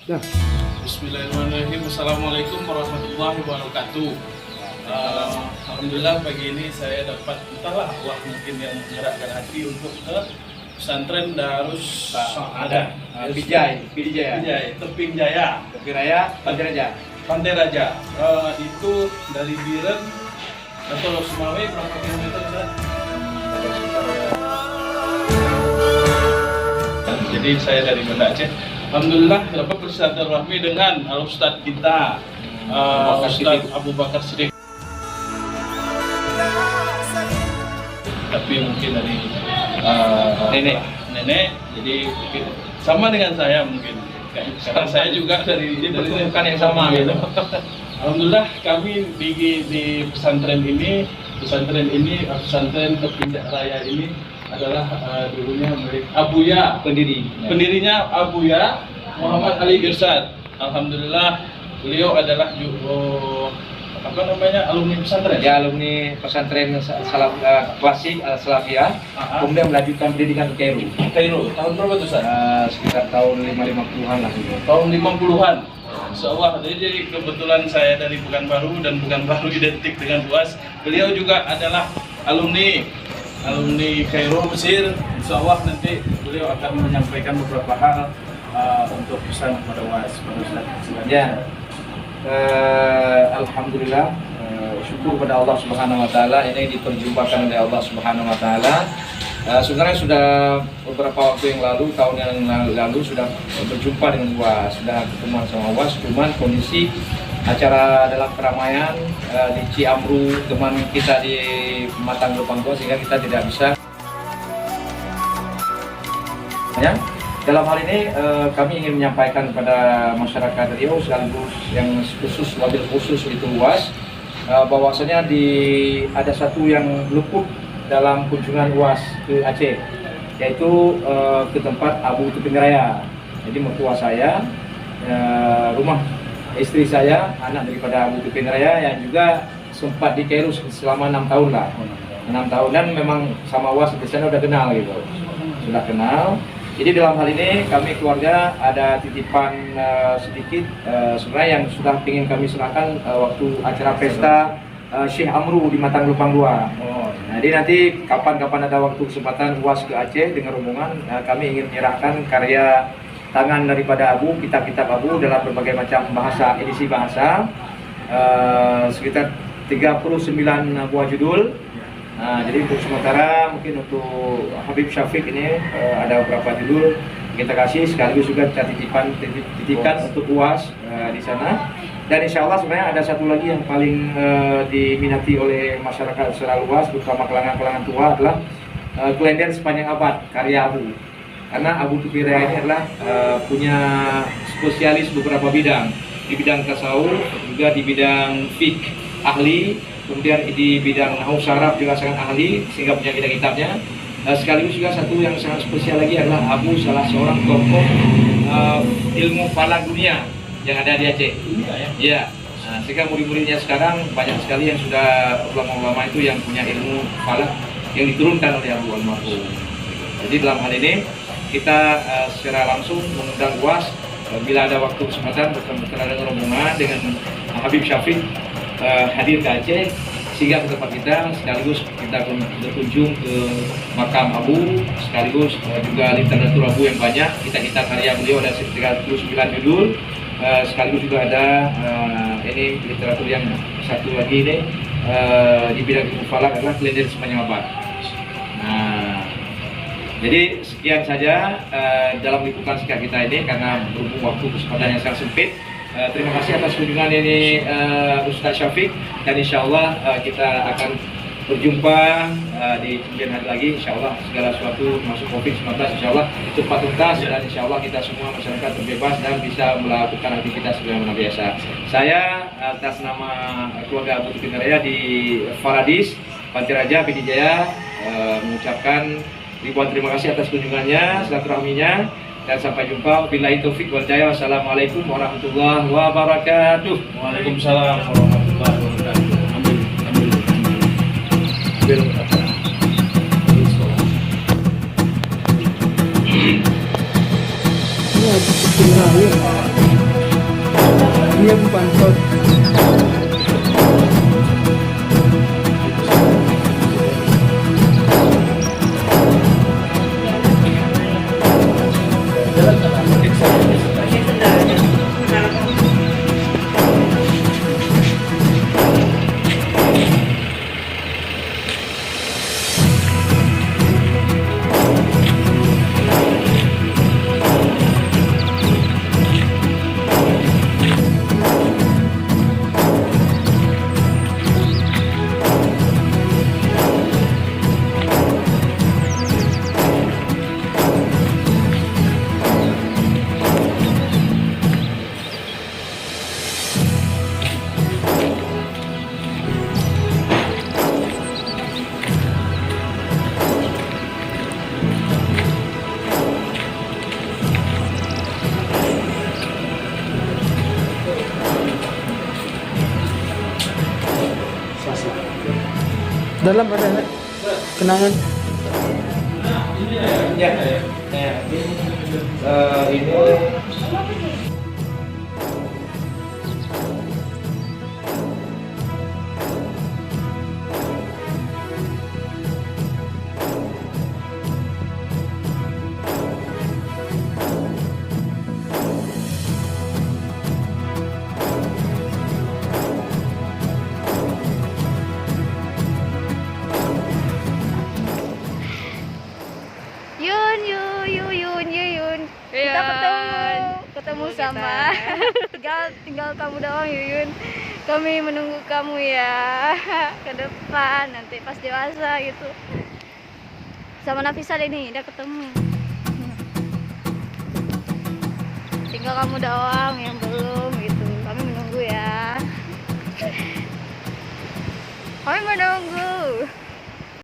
Dah. Bismillahirrahmanirrahim. Assalamualaikum warahmatullahi wabarakatuh. Alhamdulillah pagi ini saya dapat entahlah Allah mungkin yang menggerakkan hati untuk ke pesantren Darus Sa'adah Pidijaya. Teping Jaya, Pantai Raja. Pantai Raja. Itu dari Biren atau Sumawe berapa kilometer Ustaz? Jadi saya dari Banda Aceh. Alhamdulillah dapat bersilaturahmi dengan Al-Ustadz kita, Ustadz Abu Bakar Siddiq. Tapi mungkin dari nenek, jadi mungkin sama dengan saya mungkin. Karena saya juga dari bukan yang sama gitu. Alhamdulillah kami di pesantren ini, pesantren Teping Raya ini adalah dulunya milik Abuya, pendirinya Abuya Muhammad Ali Irsad. Alhamdulillah beliau adalah alumni pesantren. Ya, alumni pesantren klasik Al-Salafiyah. Kemudian melanjutkan pendidikan ke Kairo. Tahun berapa tuh Ustaz? Sekitar tahun 50-an lah. Tahun 50-an. Insyaallah. Jadi kebetulan saya dari Pekanbaru dan Pekanbaru identik dengan UAS. Beliau juga adalah alumni Kairo Mesir. Insyaallah nanti beliau akan menyampaikan beberapa hal untuk pesan kepada UAS. Ya. Alhamdulillah, syukur pada Allah Subhanahu wa taala ini diperjumpakan oleh Allah Subhanahu wa taala. Sebenarnya sudah beberapa waktu yang lalu, tahun yang lalu sudah berjumpa dengan UAS, sudah ketemu sama UAS, cuman kondisi acara dalam keramaian di Ciamru, teman kita di Matang Lupang Tua, sehingga kita tidak bisa. Ya, dalam hal ini kami ingin menyampaikan kepada masyarakat Riau sekaligus yang khusus, wabil khusus itu UAS, bahwasanya ada satu yang luput dalam kunjungan UAS ke Aceh, yaitu ke tempat Abu Teping Raya. Jadi mertua saya, rumah istri saya, anak daripada Abu Teping Raya yang juga sempat di Kairo selama 6 tahun lah. 6 tahun dan memang sama UAS di sana udah kenal gitu. Sudah kenal. Jadi dalam hal ini kami keluarga ada titipan sedikit sebenarnya yang sudah ingin kami serahkan waktu acara pesta Syekh Amru di Matang Lupang 2. Jadi nanti kapan-kapan ada waktu kesempatan UAS ke Aceh dengan rombongan, kami ingin menyerahkan karya tangan daripada Abu, kitab-kitab Abu dalam berbagai macam bahasa, edisi bahasa, sekitar 39 buah judul. Jadi untuk sementara mungkin untuk Habib Syafiq ini ada beberapa judul kita kasih, sekaligus juga titipan untuk UAS di sana. Dan insya Allah sebenarnya ada satu lagi yang paling diminati oleh masyarakat secara luas, terutama kalangan-kalangan tua, adalah kalender sepanjang abad karya Abu. Karena Abu Teping Raya ini adalah punya spesialis beberapa bidang, di bidang tasawuf, juga di bidang fiqh ahli, kemudian di bidang nahwu syaraf juga sangat ahli sehingga punya kitab-kitabnya. Sekaligus juga satu yang sangat spesial lagi adalah Abu salah seorang tokoh ilmu falak dunia yang ada di Aceh. Ya. Sehingga murid-muridnya sekarang banyak sekali yang sudah ulama-ulama itu yang punya ilmu falak yang diturunkan oleh Abu Almarhum. Jadi dalam hal ini kita secara langsung mengundang UAS bila ada waktu kesempatan bertemu dengan rombongan dengan Habib Syafiq hadir ke Aceh, sehingga ke tempat kita, sekaligus kita berkunjung ke makam Abu, sekaligus juga literatur Abu yang banyak, kita karya beliau ada sekitar 39 judul, sekaligus juga ada ini literatur yang satu lagi ini di bidang ilmu falak adalah kalender sepanjang abad. Nah, jadi sekian saja dalam liputan singkat kita ini karena berhubung waktu kesempatan yang sangat sempit. Terima kasih atas kunjungan ini Ustaz Syafiq, dan insya Allah kita akan berjumpa di kemudian hari lagi. Insya Allah segala sesuatu masuk COVID-19 insya Allah cepat tuntas, dan insya Allah kita semua masyarakat terbebas dan bisa melakukan aktivitas sebagaimana biasa. Saya atas nama keluarga Abu Teping Raya di Faradis, Pantai Raja, Pidijaya mengucapkan ribuan terima kasih atas kunjungannya, silaturahminya. Dan sampai jumpa. Billahi taufik wal hidayah. Wassalamualaikum warahmatullahi wabarakatuh. Waalaikumsalam warahmatullahi wabarakatuh. Amin. Ini habis Ayam pantut. Dalam ada kenangan. Ya, ini Yun. Kita ketemu sama tinggal kamu doang Yuyun. Kami menunggu kamu ya ke depan nanti pas dewasa gitu. Sama Nafisa ini udah ketemu. Tinggal kamu doang yang belum gitu. Kami menunggu ya. Kami menunggu.